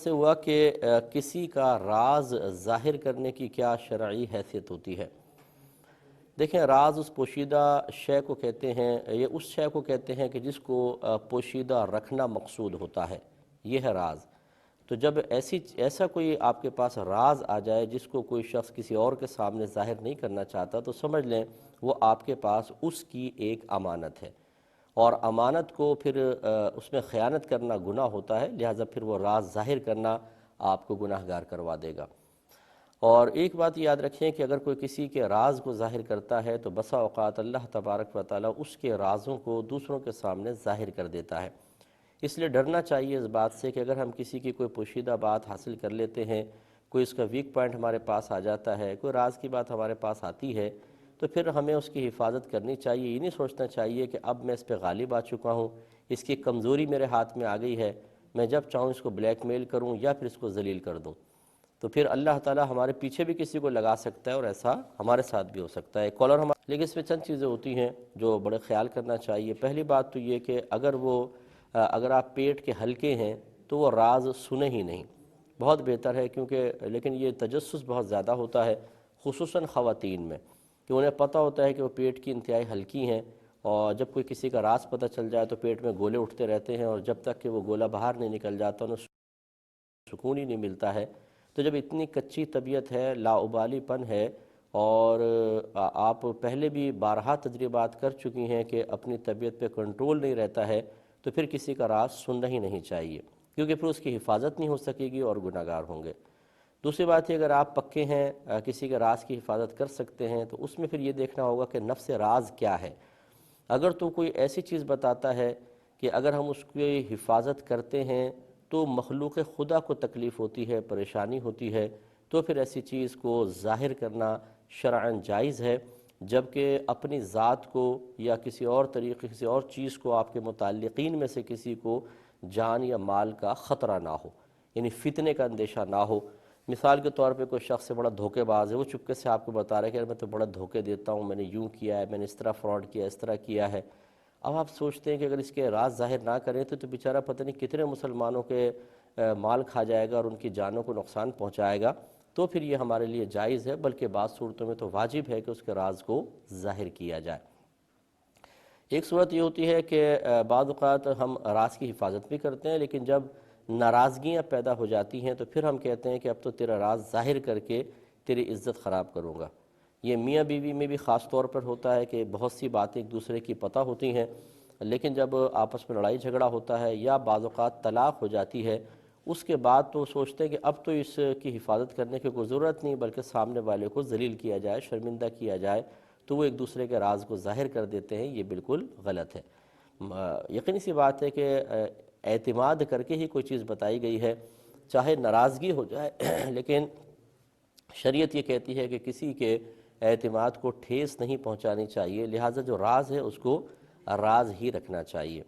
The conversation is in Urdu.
سے ہوا کہ کسی کا راز ظاہر کرنے کی کیا شرعی حیثیت ہوتی ہے؟ دیکھیں، راز اس پوشیدہ شے کو کہتے ہیں، یہ اس شے کو کہتے ہیں کہ جس کو پوشیدہ رکھنا مقصود ہوتا ہے، یہ ہے راز۔ تو جب ایسا کوئی آپ کے پاس راز آ جائے جس کو کوئی شخص کسی اور کے سامنے ظاہر نہیں کرنا چاہتا، تو سمجھ لیں وہ آپ کے پاس اس کی ایک امانت ہے، اور امانت کو پھر اس میں خیانت کرنا گناہ ہوتا ہے، لہٰذا پھر وہ راز ظاہر کرنا آپ کو گناہگار کروا دے گا۔ اور ایک بات یاد رکھیں کہ اگر کوئی کسی کے راز کو ظاہر کرتا ہے تو بسا اوقات اللہ تبارک و تعالیٰ اس کے رازوں کو دوسروں کے سامنے ظاہر کر دیتا ہے۔ اس لیے ڈرنا چاہیے اس بات سے کہ اگر ہم کسی کی کوئی پوشیدہ بات حاصل کر لیتے ہیں، کوئی اس کا ویک پوائنٹ ہمارے پاس آ جاتا ہے، کوئی راز کی بات ہمارے پاس آتی ہے، تو پھر ہمیں اس کی حفاظت کرنی چاہیے۔ یہ نہیں سوچنا چاہیے کہ اب میں اس پہ غالب آ چکا ہوں، اس کی کمزوری میرے ہاتھ میں آ گئی ہے، میں جب چاہوں اس کو بلیک میل کروں یا پھر اس کو ذلیل کر دوں۔ تو پھر اللہ تعالیٰ ہمارے پیچھے بھی کسی کو لگا سکتا ہے، اور ایسا ہمارے ساتھ بھی ہو سکتا ہے۔ کالر لیکن اس میں چند چیزیں ہوتی ہیں جو بڑے خیال کرنا چاہیے۔ پہلی بات تو یہ کہ اگر آپ پیٹ کے ہلکے ہیں تو وہ راز سنیں ہی نہیں، بہت بہتر ہے، کیونکہ لیکن یہ تجسس بہت زیادہ ہوتا ہے، خصوصاً خواتین میں، کہ انہیں پتہ ہوتا ہے کہ وہ پیٹ کی انتہائی ہلکی ہیں، اور جب کوئی کسی کا راز پتہ چل جائے تو پیٹ میں گولے اٹھتے رہتے ہیں، اور جب تک کہ وہ گولہ باہر نہیں نکل جاتا انہیں سکون ہی نہیں ملتا ہے۔ تو جب اتنی کچی طبیعت ہے، لاابالی پن ہے، اور آپ پہلے بھی بارہا تجربات کر چکی ہیں کہ اپنی طبیعت پہ کنٹرول نہیں رہتا ہے، تو پھر کسی کا راز سننا ہی نہیں چاہیے، کیونکہ پھر اس کی حفاظت نہیں ہو سکے گی اور گناہگار ہوں گے۔ دوسری بات ہے، اگر آپ پکے ہیں، کسی کے راز کی حفاظت کر سکتے ہیں، تو اس میں پھر یہ دیکھنا ہوگا کہ نفس راز کیا ہے۔ اگر تو کوئی ایسی چیز بتاتا ہے کہ اگر ہم اس کی حفاظت کرتے ہیں تو مخلوق خدا کو تکلیف ہوتی ہے، پریشانی ہوتی ہے، تو پھر ایسی چیز کو ظاہر کرنا شرعاً جائز ہے، جبکہ اپنی ذات کو یا کسی اور طریقے، کسی اور چیز کو، آپ کے متعلقین میں سے کسی کو جان یا مال کا خطرہ نہ ہو، یعنی فتنے کا اندیشہ نہ ہو۔ مثال کے طور پہ کوئی شخص سے بڑا دھوکے باز ہے، وہ چپکے سے آپ کو بتا رہا ہے کہ میں تو بڑا دھوکے دیتا ہوں، میں نے یوں کیا ہے، میں نے اس طرح فراڈ کیا، اس طرح کیا ہے۔ اب آپ سوچتے ہیں کہ اگر اس کے راز ظاہر نہ کریں تو بیچارہ پتہ نہیں کتنے مسلمانوں کے مال کھا جائے گا اور ان کی جانوں کو نقصان پہنچائے گا، تو پھر یہ ہمارے لیے جائز ہے، بلکہ بعض صورتوں میں تو واجب ہے کہ اس کے راز کو ظاہر کیا جائے۔ ایک صورت یہ ہوتی ہے کہ بعض اوقات ہم راز کی حفاظت بھی کرتے ہیں، لیکن جب ناراضگیاں پیدا ہو جاتی ہیں تو پھر ہم کہتے ہیں کہ اب تو تیرا راز ظاہر کر کے تیری عزت خراب کروں گا۔ یہ میاں بیوی میں بھی خاص طور پر ہوتا ہے کہ بہت سی باتیں ایک دوسرے کی پتہ ہوتی ہیں، لیکن جب آپس میں لڑائی جھگڑا ہوتا ہے یا بعض اوقات طلاق ہو جاتی ہے، اس کے بعد تو سوچتے ہیں کہ اب تو اس کی حفاظت کرنے کی کوئی ضرورت نہیں، بلکہ سامنے والے کو ذلیل کیا جائے، شرمندہ کیا جائے، تو وہ ایک دوسرے کے راز کو ظاہر کر دیتے ہیں۔ یہ بالکل غلط ہے۔ یقینی سی بات ہے کہ اعتماد کر کے ہی کوئی چیز بتائی گئی ہے، چاہے ناراضگی ہو جائے، لیکن شریعت یہ کہتی ہے کہ کسی کے اعتماد کو ٹھیس نہیں پہنچانی چاہیے، لہٰذا جو راز ہے اس کو راز ہی رکھنا چاہیے۔